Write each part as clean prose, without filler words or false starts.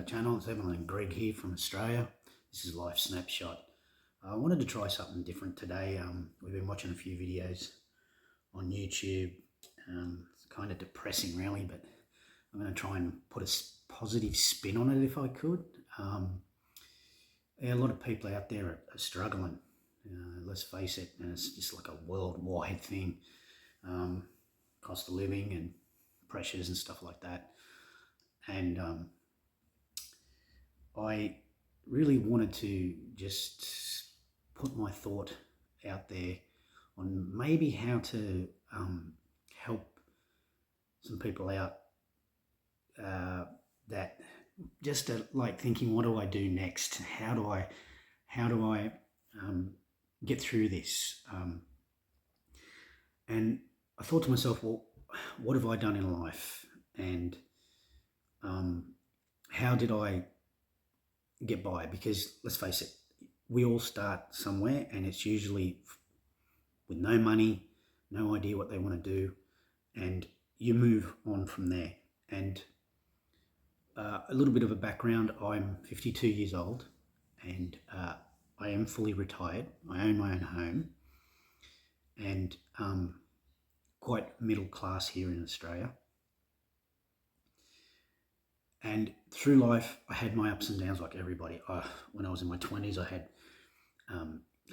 channel. It's Evelyn and Greg here from Australia. This is Life Snapshot. I wanted to try something different today. We've been watching a few videos on YouTube. It's kind of depressing really, but I'm going to try and put a positive spin on it if I could. A lot of people out there are struggling. Let's face it, and it's just like a worldwide thing. Cost of living and pressures and stuff like that. And I really wanted to just put my thought out there on maybe how to help some people out that just like thinking, what do I do next? How do I get through this? And I thought to myself, well, what have I done in life? And how did I get by? Because let's face it, we all start somewhere, and it's usually with no money, no idea what they want to do, and you move on from there. And a little bit of a background, I'm 52 years old, and I am fully retired. I own my own home, and quite middle class here in Australia. And through life, I had my ups and downs like everybody. When I was in my 20s, I had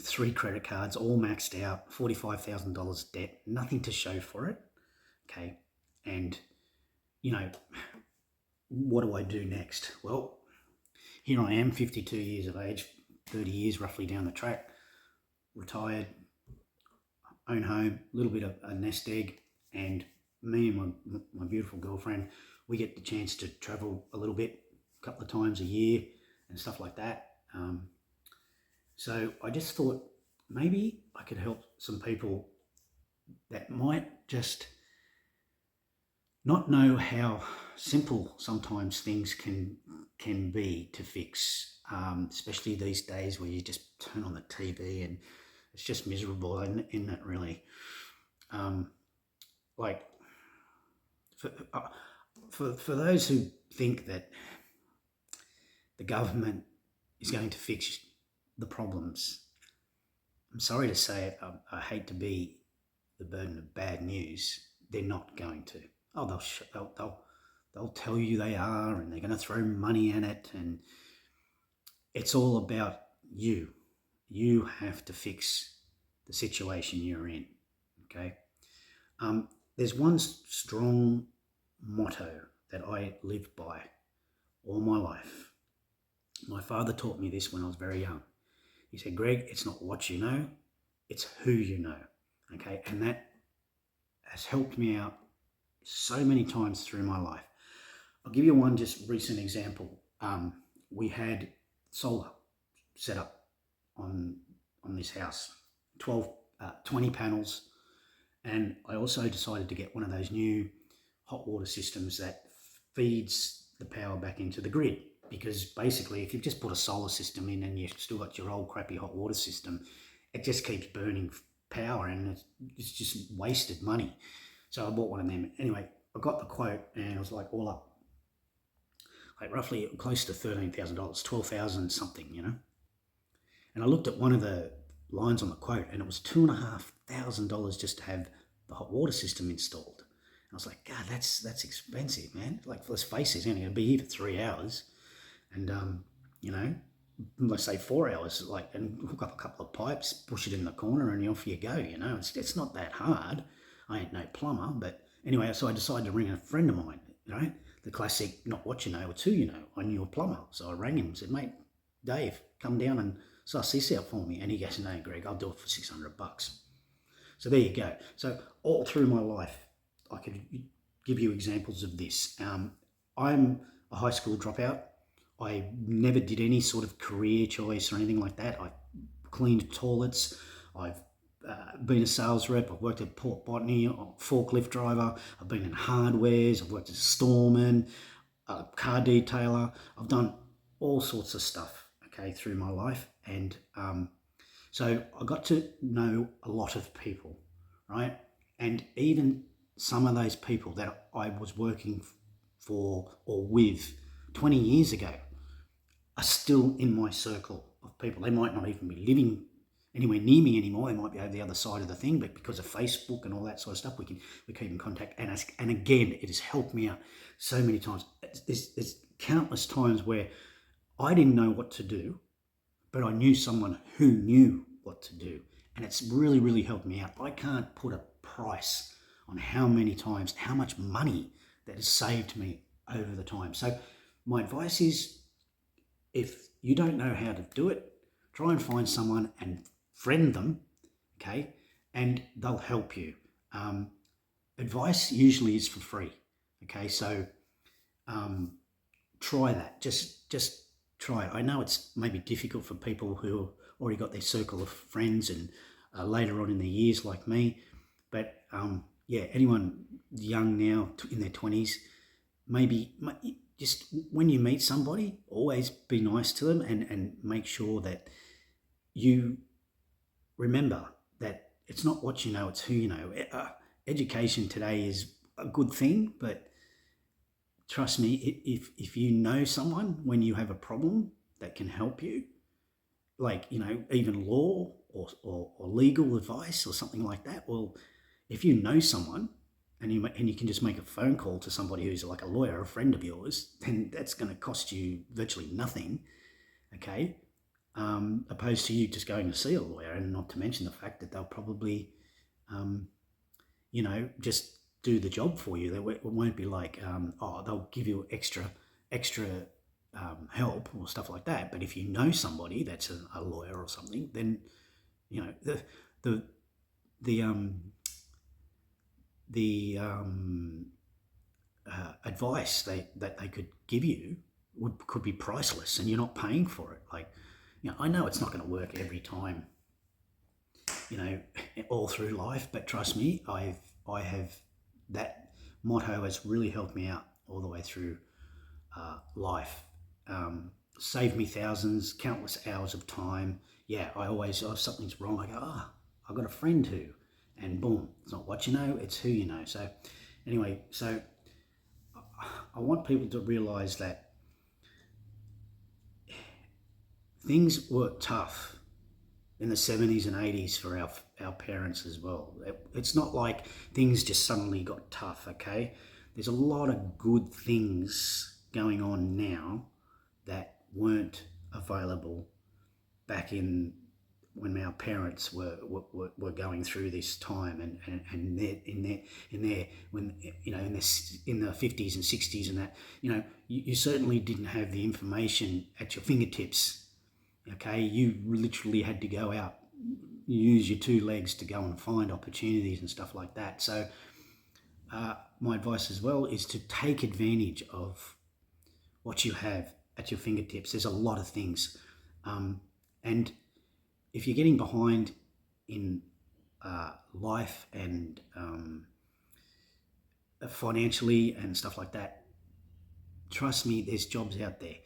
3 credit cards, all maxed out, $45,000 debt, nothing to show for it. Okay. And, what do I do next? Well, here I am, 52 years of age, 30 years roughly down the track, retired, own home, a little bit of a nest egg, and me and my beautiful girlfriend, we get the chance to travel a little bit, a couple of times a year and stuff like that. So I just thought maybe I could help some people that might just not know how simple sometimes things can be to fix, especially these days where you just turn on the TV and it's just miserable, isn't it really? For those who think that the government is going to fix the problems, I'm sorry to say it, I hate to be the burden of bad news. They're not going to. Oh, they'll tell you they are, and they're going to throw money at it, and it's all about you. You have to fix the situation you're in. Okay. There's one strong motto that I live by all my life. My father taught me this when I was very young. He said, Greg, it's not what you know, it's who you know. Okay, and that has helped me out so many times through my life. I'll give you one just recent example. We had solar set up on this house, 20 panels, and I also decided to get one of those new hot water systems that feeds the power back into the grid, because basically if you've just put a solar system in and you've still got your old crappy hot water system, it just keeps burning power and it's just wasted money. So I bought one of them. Anyway, I got the quote and I was like all up, like roughly close to $13,000, 12,000 something, And I looked at one of the lines on the quote and it was $2,500 just to have the hot water system installed. And I was like, God, that's expensive, man. Like, let's face it, it's only going to be here for 3 hours. And, let's say 4 hours, and hook up a couple of pipes, push it in the corner and off you go, It's not that hard. I ain't no plumber, but anyway, so I decided to ring a friend of mine, the classic, not what you know, it's who you know. I knew a plumber. So I rang him and said, mate, Dave, come down and suss this out for me. And he goes, no, Greg, I'll do it for $600. So there you go. So all through my life, I could give you examples of this. I'm a high school dropout. I never did any sort of career choice or anything like that. I cleaned toilets. I've been a sales rep. I've worked at Port Botany, forklift driver. I've been in hardwares. I've worked as a storeman, a car detailer. I've done all sorts of stuff, through my life. And so I got to know a lot of people, right? And even some of those people that I was working for or with 20 years ago are still in my circle of people. They might not even be living anywhere near me anymore. They might be over the other side of the thing, but because of Facebook and all that sort of stuff, we keep in contact. And again, it has helped me out so many times. There's countless times where I didn't know what to do, but I knew someone who knew what to do. And it's really, really helped me out. I can't put a price on how many times, how much money that has saved me over the time. So my advice is, if you don't know how to do it, try and find someone and friend them, okay? And they'll help you. Advice usually is for free, okay? So try that. Just try it. I know it's maybe difficult for people who have already got their circle of friends and later on in their years like me, but anyone young now in their 20s, maybe just when you meet somebody, always be nice to them and make sure that you remember that it's not what you know, it's who you know. Education today is a good thing, but trust me, if you know someone when you have a problem that can help you, like, even law or legal advice or something like that, well, if you know someone and you can just make a phone call to somebody who's like a lawyer, a friend of yours, then that's going to cost you virtually nothing, okay? Opposed to you just going to see a lawyer, and not to mention the fact that they'll probably, just do the job for you. It won't be like, they'll give you extra help or stuff like that. But if you know somebody that's a lawyer or something, then the advice that they could give you could be priceless, and you're not paying for it. Like, I know it's not going to work every time, all through life, but trust me, I have that motto has really helped me out all the way through life. Saved me thousands, countless hours of time. Yeah, I always, if something's wrong, I go, I've got a friend who, and boom, it's not what you know, it's who you know. So anyway, I want people to realise that things were tough in the 70s and 80s for our parents as well. It's not like things just suddenly got tough, okay? There's a lot of good things going on now that weren't available back in when our parents were going through this time, and in the 50s and 60s and that, you certainly didn't have the information at your fingertips. Okay, you literally had to go out, use your two legs to go and find opportunities and stuff like that. So my advice as well is to take advantage of what you have at your fingertips. There's a lot of things, and if you're getting behind in life and financially and stuff like that, trust me, there's jobs out there.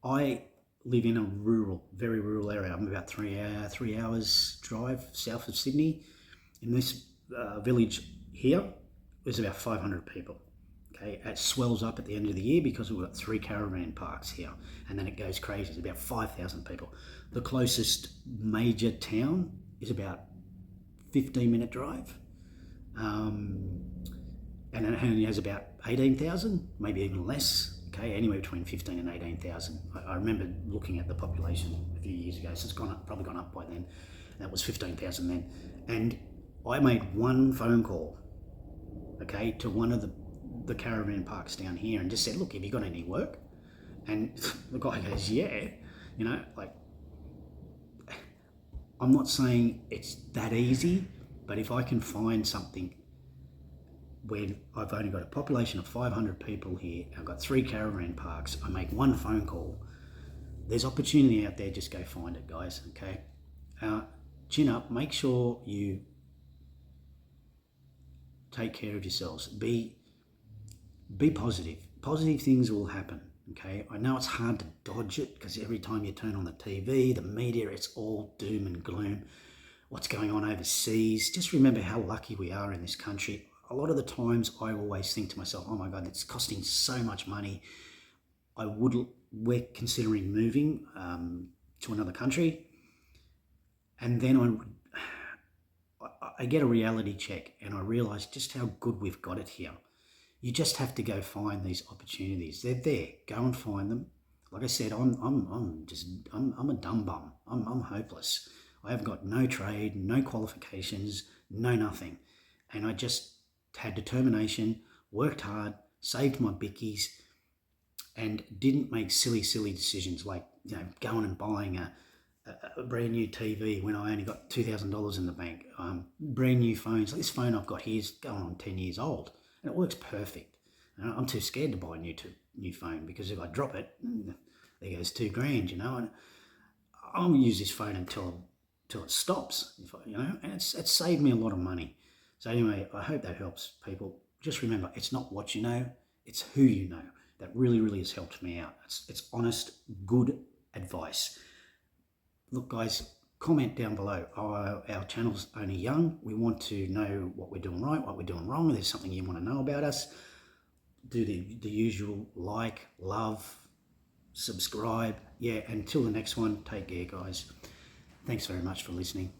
I live in a very rural area. I'm about 3 hours drive south of Sydney. In this village here, there's about 500 people. Okay, it swells up at the end of the year because we've got 3 caravan parks here, and then it goes crazy. It's about 5,000 people. The closest major town is about 15-minute drive, and it only has about 18,000, maybe even less. Okay, anywhere between 15 and 18,000. I remember looking at the population a few years ago, so it's probably gone up by then. That was 15,000 then, and I made one phone call, okay, to one of the caravan parks down here, and just said, look, have you got any work? And the guy goes, yeah. Like, I'm not saying it's that easy, but if I can find something when I've only got a population of 500 people here, I've got 3 caravan parks, I make one phone call, there's opportunity out there. Just go find it, guys, okay? Chin up, make sure you take care of yourselves. Be positive. Positive things will happen, okay? I know it's hard to dodge it because every time you turn on the TV, the media, it's all doom and gloom. What's going on overseas? Just remember how lucky we are in this country. A lot of the times I always think to myself, oh my God, it's costing so much money. we're considering moving to another country, and then I get a reality check and I realise just how good we've got it here. You just have to go find these opportunities. They're there. Go and find them. Like I said, I'm a dumb bum. I'm hopeless. I have got no trade, no qualifications, no nothing, and I just had determination, worked hard, saved my bickies, and didn't make silly decisions like going and buying a brand new TV when I only got $2,000 in the bank. Brand new phones. Like this phone I've got here is going on 10 years old, and it works perfect. I'm too scared to buy a new phone because if I drop it, there goes $2,000. And I'll use this phone until it stops. And it's saved me a lot of money. So anyway, I hope that helps people. Just remember, it's not what you know, it's who you know. That really has helped me out. It's honest, good advice. Look, guys, comment down below. Our channel's only young. We want to know what we're doing right, what we're doing wrong. If there's something you want to know about us, do the usual like, love, subscribe. Yeah, until the next one, take care, guys. Thanks very much for listening.